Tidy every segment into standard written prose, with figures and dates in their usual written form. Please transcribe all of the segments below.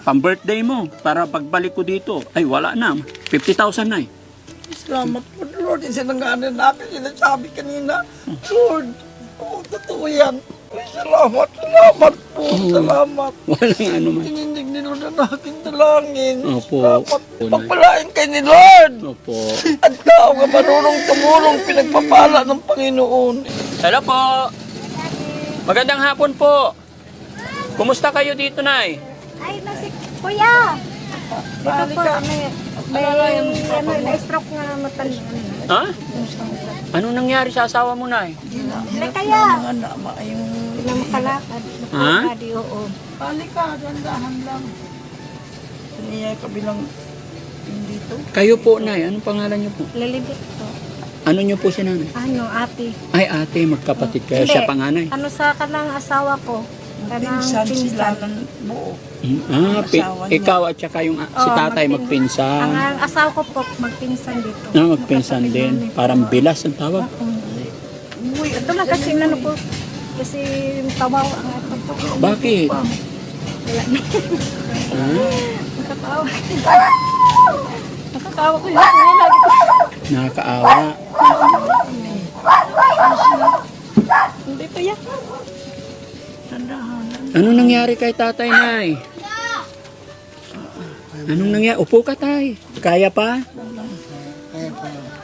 pang-birthday mo para pagbalik ko dito. Ay, wala na. 50,000 na eh. Salamat po, Lord. Isa nang gana natin, sinasabi kanina. Lord, totoo yan. Ay, salamat po. Salamat. Walang ano man. Tinindig ni Lord ang aking dalangin. Opo. Salamat. Pagpalain kay ni Lord. Opo. At tao ka marunong tumulong pinagpapala ng Panginoon. Hello po. Magandang hapon po. Kumusta kayo dito, Nay? Ay, nasi, kuya! Ito po, may na-stroke nga matanda. Ha? Ano nangyari sa asawa mo, Nay? Ay, kaya, Mga nama ay yung... na makalakad. Ha? Makakadi, oo. Halika, dandahan lang. Niya kabilang dito. Kayo po, Nay. Anong pangalan niyo po? Lilibit po. Ano niyo po si Nanay? Ano, ate? Ay, ate, magkapatid kayo. Hindi. Siya panganay. Ano sa kanang asawa ko? Kanang Pinsan sila pinsan. ng buo. Ah, ikaw at saka yung si Oo, tatay Ang magpinsan. asawa ko po, magpinsan dito. Magpinsan din. Parang bilas ang tawag. Uy, ito lang kasi ano po. Kasi tawaw ang ato po. Bakit? Wala na. Ah, Nakatawa. Nakatawa ko yun. Ngayon lagi ko. nakakaawa. Hindi pa yan. Dandahan. Ano nangyari kay tatay, Nay? Anong nangyari? Upo ka, tay. Kaya pa?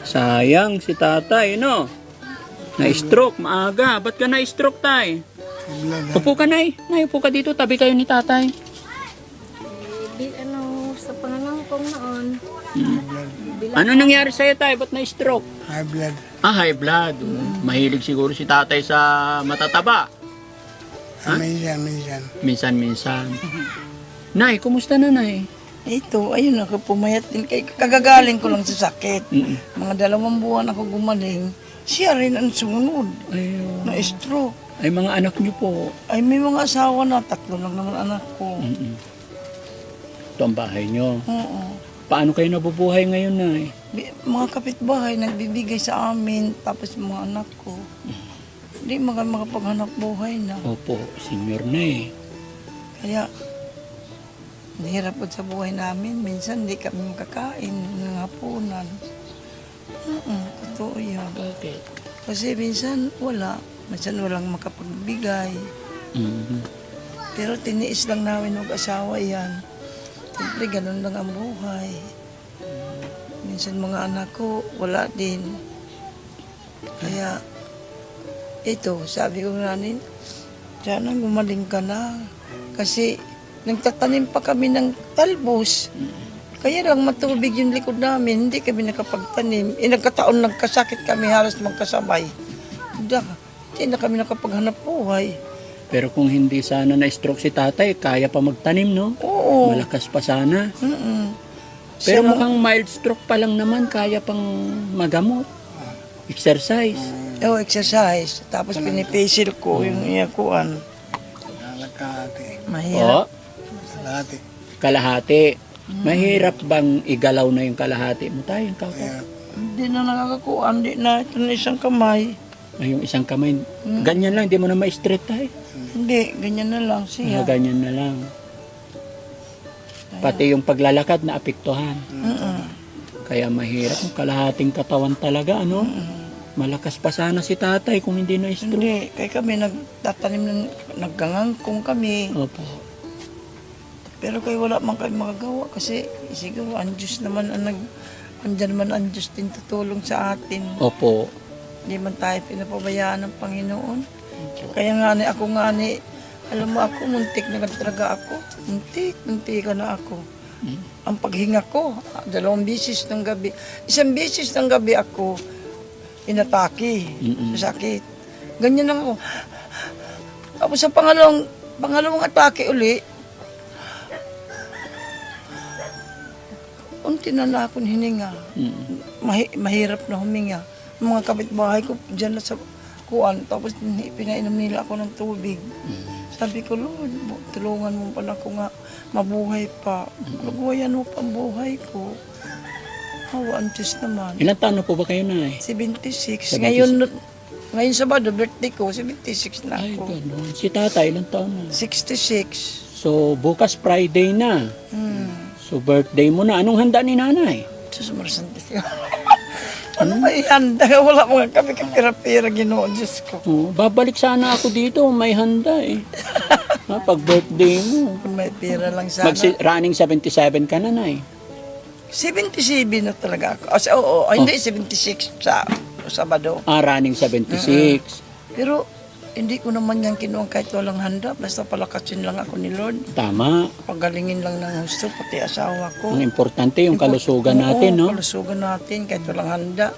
Sayang si tatay, no? Na-stroke, maaga. Ba't ka na-stroke, tay? Upo ka, Nay. Nay, upo ka dito. Tabi kayo ni tatay. Di, ano, sa pangalang kong noon. Ano nangyari sa'yo, tay? Ba't na-stroke? High blood. Ah, high blood. Mahilig siguro si tatay sa matataba. Minsan. Minsan-minsan. Nay, kumusta na, Nay? Ito, ayun ako, pumayat din kay kagagaling ko lang sa sakit. Mm-mm. Mga 2 buwan ako gumaling, siya rin ang sumunod Ayun. na stroke. Ay, mga anak niyo po. Ay, may mga asawa na, 3 lang naman anak ko. Mm-mm. Ito ang bahay niyo. Oo. Paano kayo nabubuhay ngayon, Nay? Mga kapitbahay nagbibigay sa amin, tapos mga anak ko. Hindi makapaghanap buhay na. Opo, senior na eh. Kaya, nahirap po sa buhay namin. Minsan hindi kami makakain ng hapunan. Totoo yan. Bakit? Kasi minsan wala. Minsan walang makapagbigay. Mhm. Pero tiniis lang namin mag-asawa yan. Siyempre, ganun lang ang buhay. Minsan mga anak ko, wala din. Kaya, ito, sabi ko nanin, sana gumaling ka na. Kasi, nagtatanim pa kami ng talbos. Kaya lang matubig yung likod namin, hindi kami nakapagtanim. Nagkataon nagkasakit kami, halos magkasabay. Hindi na kami nakapaghanap buhay. Pero kung hindi sana na-stroke si tatay, kaya pa magtanim, no? Oo. Malakas pa sana. Mm-mm. Pero Siya mukhang mild stroke pa lang naman, kaya pang magamot. Exercise. exercise. Tapos pinipisil ko yung iyakuan. Mahirap. O, kalahati. Mahirap bang igalaw na yung kalahati mo tayo? Hindi na nakakakuan, hindi na ito na isang kamay. Ay, yung isang kamay, ganyan lang, hindi mo na ma-straight tayo. Hindi, ganyan na lang siya. Ganyan na lang. Pati yung paglalakad na apektuhan. Mm-mm. Kaya mahirap yung kalahating katawan talaga, ano? Malakas pa sana si tatay kung hindi na-stroke. Hindi, kaya kami nagtatanim ng naggangangkong kami. Opo. Pero kaya wala man kayo makagawa kasi siguro ang Diyos naman ang andyan man ang Diyos din tutulong sa atin. Opo. Hindi man tayo pinapabayaan ng Panginoon. Kaya nga ako alam mo ako, muntik na talaga ako. Muntik na ako. Ang paghinga ko, 2 bisis ng gabi. 1 bisis ng gabi ako inatake sa sakit. Ganyan lang ako. Tapos sa pangalawang atake uli, unti na akong hininga. Mahirap na huminga. Mga kapitbahay ko dyan na sa kuan, tapos pinainom nila ako ng tubig. Sabi ko, Lord, tulungan mo pala ako nga mabuhay pa. Mabuhayan mo pa ang buhay ko. Hawa ang Diyos naman. Ilang taon na po ba kayo, Nay? 76. 76. Ngayon Sabado, birthday ko, 76 na Ay, ako. ganun. Si tatay, ilang taon na? 66. So, bukas Friday na. Hmm. So, birthday mo na. Anong handa ni nanay? Diyos marsantes yun. Ano ba ihanda? Wala mga kami kapira-pira, Ginoo, Diyos ko. Oh, babalik sana ako dito. May handa eh. Ha, pag birthday mo. Kung may pira lang sana. Running 77 ka na, nay. 77 na talaga ako. Hindi, 76 sa Sabado. Running 76. Pero hindi ko naman yan kinuha kahit walang handa. Basta palakasin lang ako ni Lord. Tama. Pagalingin lang ng gusto, pati asawa ko. Ang importante yung kalusugan natin, no? Kalusugan natin kahit walang handa.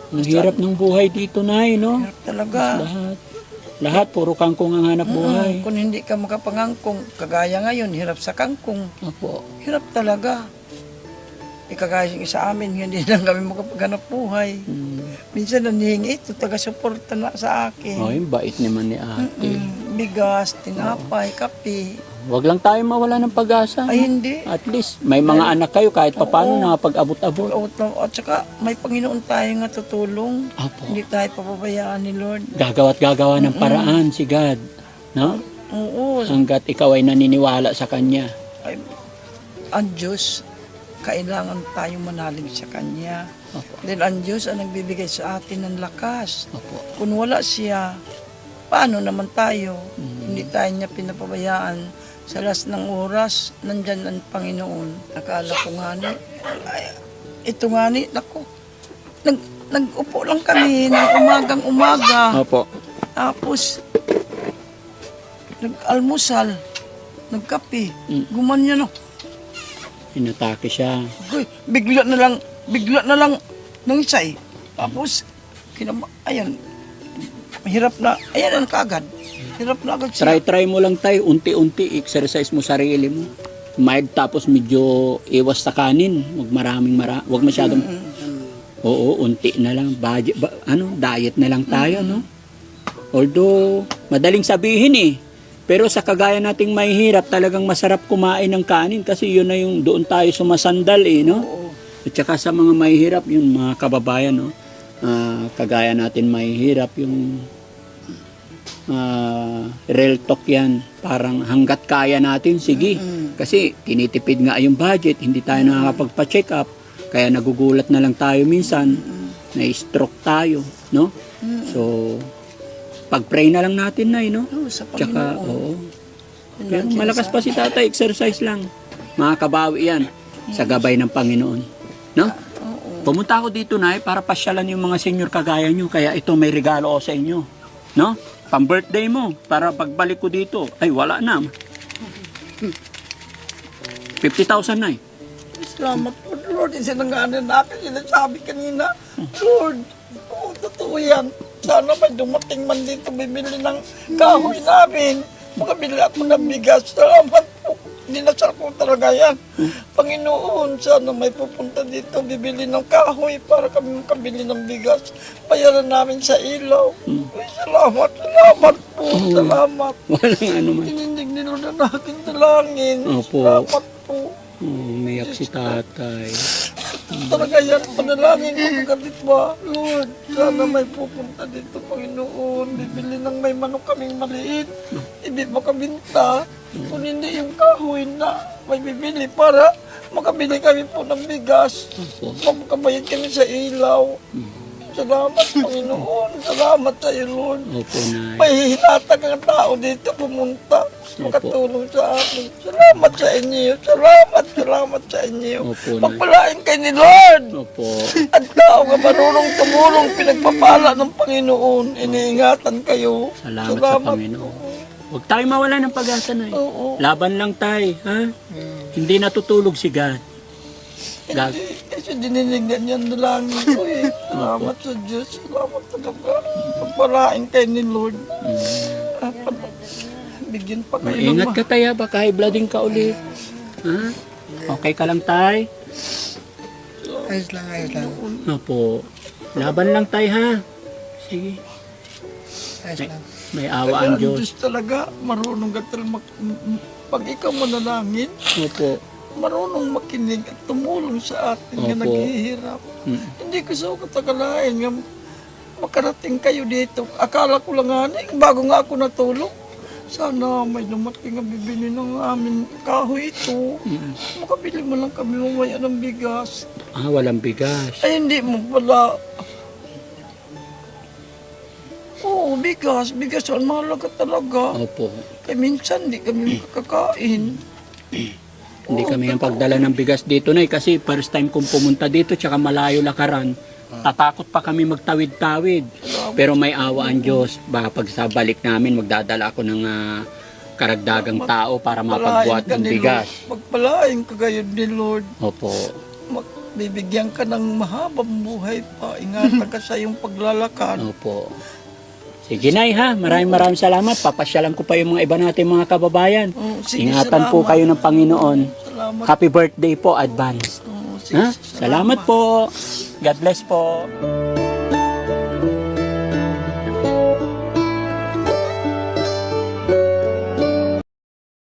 Ang hirap ng buhay dito, nay, no? Hirap talaga. Lahat, puro kangkong ang hanap buhay. Kung hindi ka makapangangkong, kagaya ngayon, hirap sa kangkong. Opo. Hirap talaga. Kagaya sa amin, hindi lang kami makapaghanap buhay. Minsan nanihingi ito, taga-suporta na sa akin. Oh, yung bait naman ni ate. Bigas, tinapay, kape. Huwag lang tayo mawala ng pag-asa. Ay, hindi. At least, may mga anak kayo kahit papano nakapag-abot-abot. At saka, may Panginoon tayo nga tutulong. Opo. Hindi tayo papabayaan ni Lord. Gagawa't gagawa ng paraan si God. No? Oo. Hanggat ikaw ay naniniwala sa Kanya. Ay, ang Diyos, kailangan tayong manalig sa Kanya. Opo. Dahil ang Diyos ang nagbibigay sa atin ng lakas. Opo. Kung wala siya, paano naman tayo? Hindi tayo niya pinapabayaan. Sa last ng oras, nandyan ang Panginoon. Akala ko nga ito nga naku, nag-upo lang kami ng umagang-umaga. Opo. Tapos, nag-almusal, nagkape, gumanyan ako. Inatake siya. Uy, bigla na lang nang isa eh. Tapos, ayan, mahirap na, ayan ang kaagad. Hirap na agad siya. Try mo lang tayo, unti-unti, exercise mo sarili mo. Mild tapos medyo iwas sa kanin. Huwag masyadong, oo, unti na lang. Diet na lang tayo, no? Although, madaling sabihin eh. Pero sa kagaya nating mahihirap, talagang masarap kumain ng kanin kasi yun na yung doon tayo sumasandal eh, no? At saka sa mga mahihirap, yung mga kababayan, no? Kagaya natin mahihirap, yung real talk yan. Parang hanggat kaya natin, sige. Kasi tinitipid nga yung budget, hindi tayo nakakapagpa-check up. Kaya nagugulat na lang tayo minsan, na-stroke tayo, no? So, pag-pray na lang natin na, no? Sa Tsaka, Panginoon. oo. Pero malakas pa si tatay, exercise lang. Makakabawi yan sa gabay ng Panginoon. No? Pumunta ako dito, Nay, para pasyalan yung mga senior kagaya nyo. Kaya ito, may regalo ko sa inyo. No? Pang-birthday mo, para pagbalik ko dito. Ay, wala na. 50,000, Nay. Salamat po, Lord. Sinanganan natin, sinasabi kanina. Lord, totoo yan. Sana may dumating man dito bibili ng kahoy namin. Makabili ako ng bigas. Salamat po. Dinasal ko talaga yan. Panginoon, sana may pupunta dito bibili ng kahoy para kami makabili ng bigas. Bayaran namin sa ilaw. Ay, salamat po. Salamat. Walang ano man. Tinindig ni Lord na natin dalangin. Opo. Salamat po. Umiyak si tatay. Talaga yan, panalangin ko kagalit ba? Lord, sana may pupunta dito, Panginoon. Bibili ng may manok kaming maliit. Hindi makabinta. Kung hindi yung kahoy na may bibili para makabili kami po ng bigas. Makabayad kami sa ilaw. Salamat, Panginoon. Salamat sa iyo, Lord. Opo, Nay. May hihinatag ang tao dito pumunta. Makatulong sa amin. Salamat sa inyo. Salamat sa inyo. Opo, Nay. Pagpalain kayo ni Lord. Opo. At tao nga marunong tumulong, pinagpapala ng Panginoon. Iniingatan kayo. Salamat sa Panginoon. Huwag tayo mawala ng pag-asa, Nay. Oo. Laban lang tayo, ha? Hindi natutulog si God. Kasi dininingan yan dalangin ko eh. Salamat sa Diyos. Salamat talaga. Pagpalain kayo ni Lord. Bigyan pa kayo Ingat ka tayo, baka high blooding ka ulit. Ha? Okay ka lang, tay? Ayos lang. Opo. Laban lang tayo, ha? Sige. May awa ang Diyos. Talaga, marunong ka talaga pag ikaw manalangin, Opo. marunong makinig at tumulong sa atin nga Opo. naghihirap. Hindi ko sa katakalain nga makarating kayo dito. Akala ko lang nga, bago nga ako natulog, Sana may dumating ang bibili ng amin kahoy ito. Makabili mo lang kami mamaya ng bigas. Ah, walang bigas. Ay, hindi mo pala. Oo, bigas. Bigas ang mahalaga talaga. Opo. Kaya minsan di kami makakakain. Hindi kami yung pagdala ng bigas dito na kasi first time kong pumunta dito tsaka malayo lakaran. Tatakot pa kami magtawid-tawid. Pero may awa ang Diyos. Baka pag sa balik namin magdadala ako ng karagdagang tao para mapagbuhat ng bigas. Pagpalain ka gayon ni Lord. Opo. Bibigyan ka ng mahabang buhay pa. Ingatan ka sa iyong paglalakad. Opo. Sige Nay ha, maraming salamat. Papasyalan ko pa yung mga iba natin mga kababayan. Sige, Ingatan po salamat. kayo ng Panginoon. Salamat. Happy birthday po, advance. Sige, Ha? Salamat po. God bless po.